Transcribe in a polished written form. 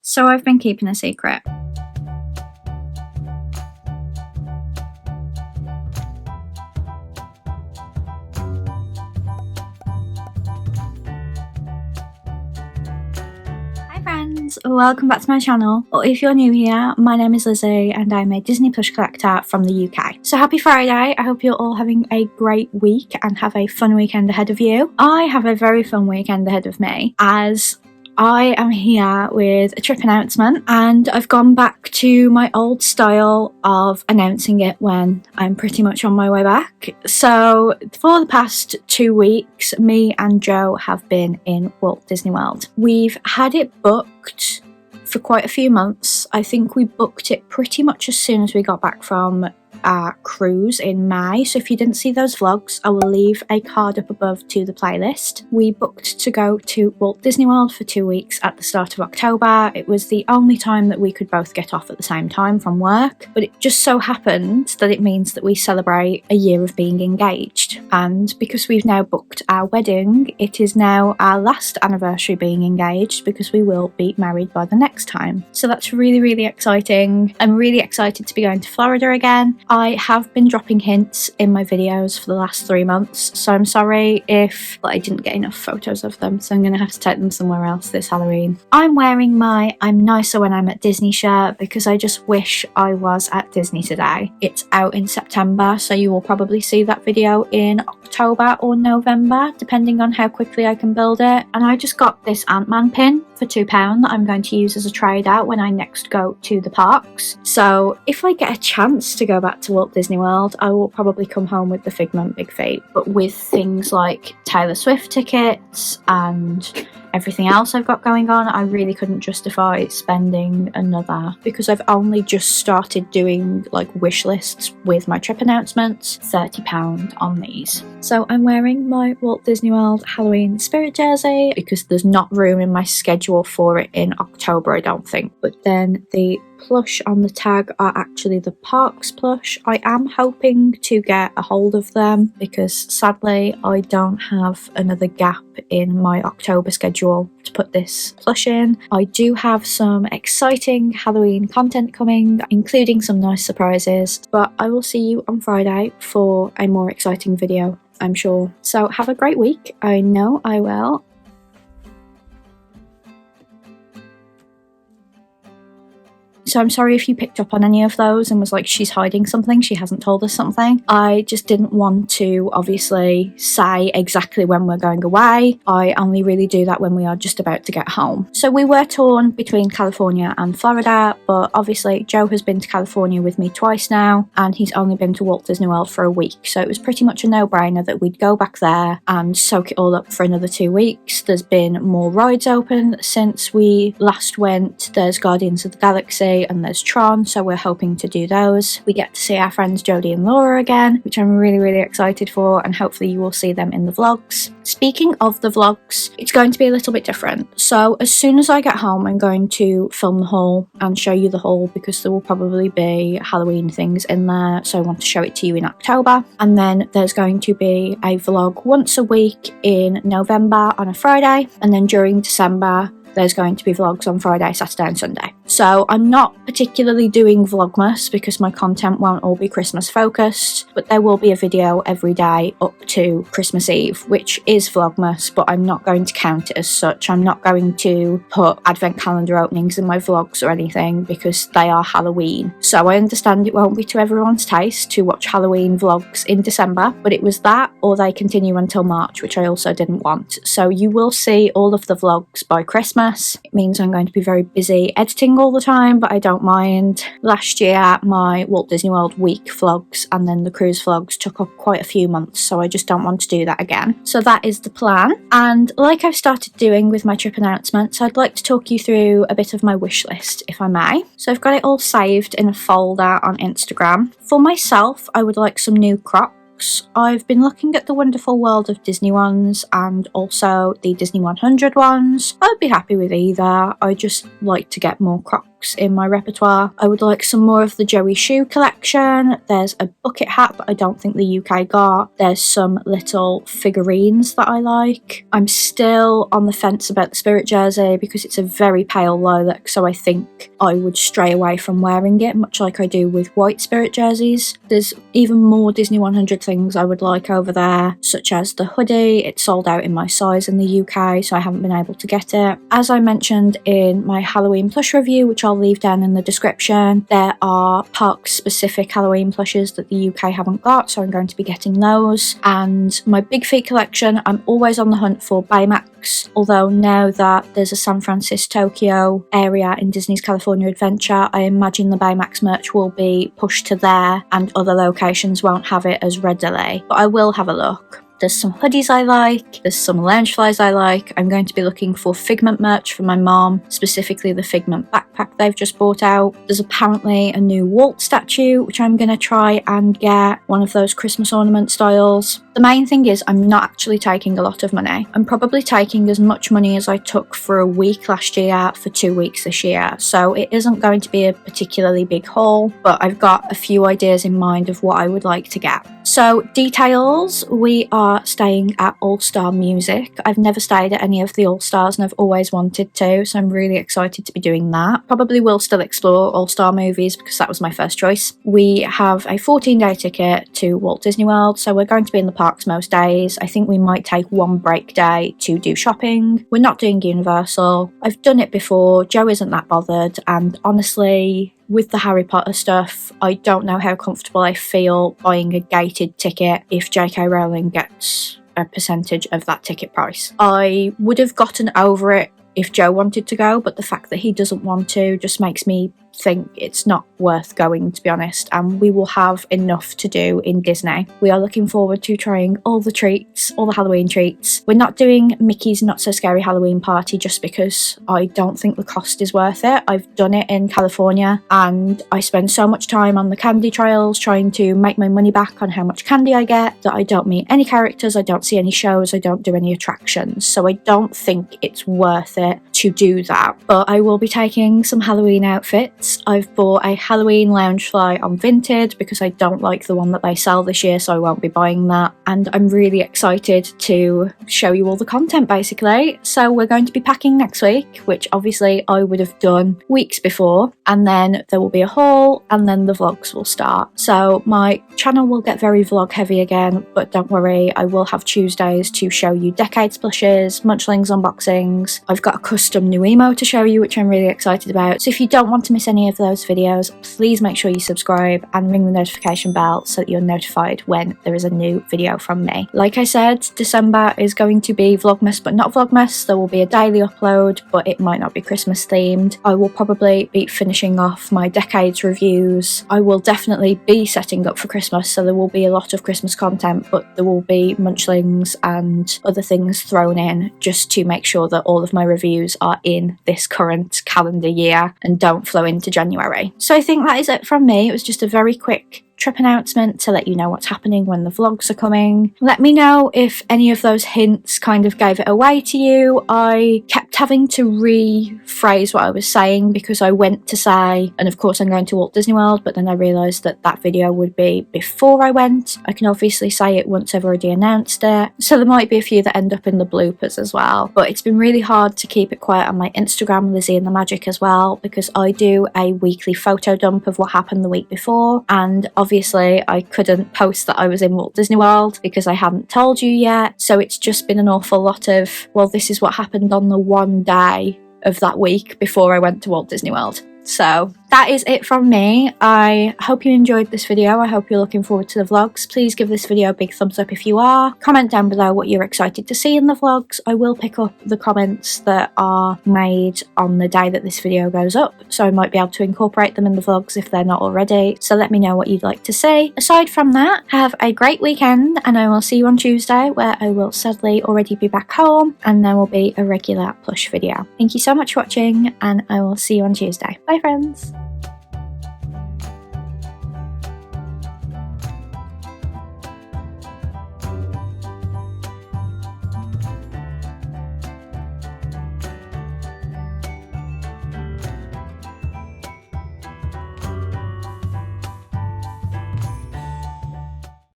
So I've been keeping a secret. Hi friends, welcome back to my channel. Or if you're new here, my name is Lizzie and I'm a Disney Plush collector from the UK. So happy Friday, I hope you're all having a great week and have a fun weekend ahead of you. I have a very fun weekend ahead of me as I am here with a trip announcement, and I've gone back to my old style of announcing it when I'm pretty much on my way back. So for the past 2 weeks, me and Joe have been in Walt Disney World. We've had it booked for quite a few months. I think we booked it pretty much as soon as we got back from our cruise in May, so if you didn't see those vlogs, I will leave a card up above to the playlist. We booked to go to Walt Disney World for 2 weeks at the start of October. It was the only time that we could both get off at the same time from work, but it just so happened that it means that we celebrate a year of being engaged, and because we've now booked our wedding, it is now our last anniversary being engaged because we will be married by the next time. So that's really exciting. I'm really excited to be going to Florida again. I have been dropping hints in my videos for the last 3 months, so I'm sorry if I didn't get enough photos of them, so I'm going to have to take them somewhere else this Halloween. I'm wearing my I'm nicer when I'm at Disney shirt because I just wish I was at Disney today. It's out in September, so you will probably see that video in October or November, depending on how quickly I can build it. And I just got this Ant-Man pin for £2 that I'm going to use as a trade out when I next go to the parks. So if I get a chance to go back to Walt Disney World, I will probably come home with the Figment Big Feet, but with things like Taylor Swift tickets and everything else I've got going on, I really couldn't justify spending another, because I've only just started doing like wish lists with my trip announcements, £30 on these. So I'm wearing my Walt Disney World Halloween spirit jersey because there's not room in my schedule for it in October, I don't think. But then the plush on the tag are actually the parks plush. I am hoping to get a hold of them because sadly I don't have another gap in my October schedule to put this plush in. I do have some exciting Halloween content coming, including some nice surprises, but I will see you on Friday for a more exciting video, I'm sure. So have a great week. I know I will. So I'm sorry if you picked up on any of those and was like, she's hiding something, she hasn't told us something. I just didn't want to obviously say exactly when we're going away. I only really do that when we are just about to get home. So we were torn between California and Florida, but obviously Joe has been to California with me twice now and he's only been to Walt Disney World for a week. So it was pretty much a no-brainer that we'd go back there and soak it all up for another 2 weeks. There's been more rides open since we last went. There's Guardians of the Galaxy and there's Tron, so we're hoping to do those. We get to see our friends Jodie and Laura again, which I'm really excited for, and hopefully you will see them in the vlogs. Speaking of the vlogs, it's going to be a little bit different. So as soon as I get home, I'm going to film the haul and show you the haul because there will probably be Halloween things in there, so I want to show it to you in October. And then there's going to be a vlog once a week in November on a Friday, and then during December there's going to be vlogs on Friday, Saturday and Sunday. So I'm not particularly doing Vlogmas because my content won't all be Christmas focused, but there will be a video every day up to Christmas Eve, which is Vlogmas, but I'm not going to count it as such. I'm not going to put advent calendar openings in my vlogs or anything because they are Halloween. So I understand it won't be to everyone's taste to watch Halloween vlogs in December, but it was that or they continue until March, which I also didn't want. So you will see all of the vlogs by Christmas. It means I'm going to be very busy editing all the time, but I don't mind. Last year my Walt Disney World week vlogs and then the cruise vlogs took up quite a few months, so I just don't want to do that again. So that is the plan, and like I've started doing with my trip announcements, I'd like to talk you through a bit of my wish list, if I may. So I've got it all saved in a folder on Instagram. For myself, I would like some new Crocs. parks. I've been looking at the Wonderful World of Disney ones and also the Disney 100 ones. I would be happy with either. I just like to get more Crocs in my repertoire. I would like some more of the Joey shoe collection. There's a bucket hat that I don't think the UK got. There's some little figurines that I like. I'm still on the fence about the Spirit jersey because it's a very pale lilac, so I think I would stray away from wearing it, much like I do with white Spirit jerseys. There's even more Disney 100 things I would like over there, such as the hoodie. It's sold out in my size in the UK, so I haven't been able to get it. As I mentioned in my Halloween plush review, which I'll leave down in the description, there are park-specific Halloween plushes that the UK haven't got, so I'm going to be getting those. And my Big Feet collection, I'm always on the hunt for Baymax, although now that there's a San Francisco-Tokyo area in Disney's California Adventure, I imagine the Baymax merch will be pushed to there and other locations won't have it as readily, but I will have a look. There's some hoodies I like, there's some Loungeflies I like. I'm going to be looking for Figment merch for my mom, specifically the Figment backpack they've just bought out. There's apparently a new Walt statue, which I'm going to try and get, one of those Christmas ornament styles. The main thing is I'm not actually taking a lot of money. I'm probably taking as much money as I took for a week last year for 2 weeks this year, so it isn't going to be a particularly big haul, but I've got a few ideas in mind of what I would like to get. So details, we are staying at All Star Music. I've never stayed at any of the All Stars and I've always wanted to, so I'm really excited to be doing that. Probably will still explore All Star movies because that was my first choice. We have a 14-day ticket to Walt Disney World, so we're going to be in the parks most days. I think we might take one break day to do shopping. We're not doing Universal. I've done it before. Joe isn't that bothered, and honestly, with the Harry Potter stuff, I don't know how comfortable I feel buying a gated ticket if J.K. Rowling gets a percentage of that ticket price. I would have gotten over it if Joe wanted to go, but the fact that he doesn't want to just makes me think it's not worth going, to be honest, and we will have enough to do in Disney. We are looking forward to trying all the treats, all the Halloween treats. We're not doing Mickey's Not So Scary Halloween Party just because I don't think the cost is worth it. I've done it in California and I spend so much time on the candy trails trying to make my money back on how much candy I get that I don't meet any characters, I don't see any shows, I don't do any attractions, so I don't think it's worth it to do that. But I will be taking some Halloween outfits. I've bought a Halloween Loungefly on VINTED because I don't like the one that they sell this year, so I won't be buying that, and I'm really excited to show you all the content basically. So we're going to be packing next week, which obviously I would have done weeks before, and then there will be a haul and then the vlogs will start. So my channel will get very vlog heavy again, but don't worry, I will have Tuesdays to show you Decades plushes, Munchlings unboxings. I've got a custom new emo to show you, which I'm really excited about. So if you don't want to miss any of those videos, please make sure you subscribe and ring the notification bell so that you're notified when there is a new video from me. Like I said, December is going to be Vlogmas but not Vlogmas. There will be a daily upload, but it might not be Christmas themed. I will probably be finishing off my Decades reviews. I will definitely be setting up for Christmas, so there will be a lot of Christmas content, but there will be Munchlings and other things thrown in just to make sure that all of my reviews are in this current calendar year and don't flow into January. So I think that is it from me. It was just a very quick trip announcement to let you know what's happening when the vlogs are coming. Let me know if any of those hints kind of gave it away to you. I kept having to rephrase what I was saying because I went to say, and of course I'm going to Walt Disney World, but then I realised that that video would be before I went. I can obviously say it once I've already announced it, so there might be a few that end up in the bloopers as well, but it's been really hard to keep it quiet on my Instagram, Lizzie and the Magic, as well, because I do a weekly photo dump of what happened the week before, and obviously I couldn't post that I was in Walt Disney World because I hadn't told you yet, so it's just been an awful lot of, well, this is what happened on the one day of that week before I went to Walt Disney World. So that is it from me. I hope you enjoyed this video. I hope you're looking forward to the vlogs. Please give this video a big thumbs up if you are. Comment down below what you're excited to see in the vlogs. I will pick up the comments that are made on the day that this video goes up, so I might be able to incorporate them in the vlogs if they're not already. So let me know what you'd like to see. Aside from that, have a great weekend, and I will see you on Tuesday, where I will sadly already be back home, and there will be a regular plush video. Thank you so much for watching, and I will see you on Tuesday. Bye friends!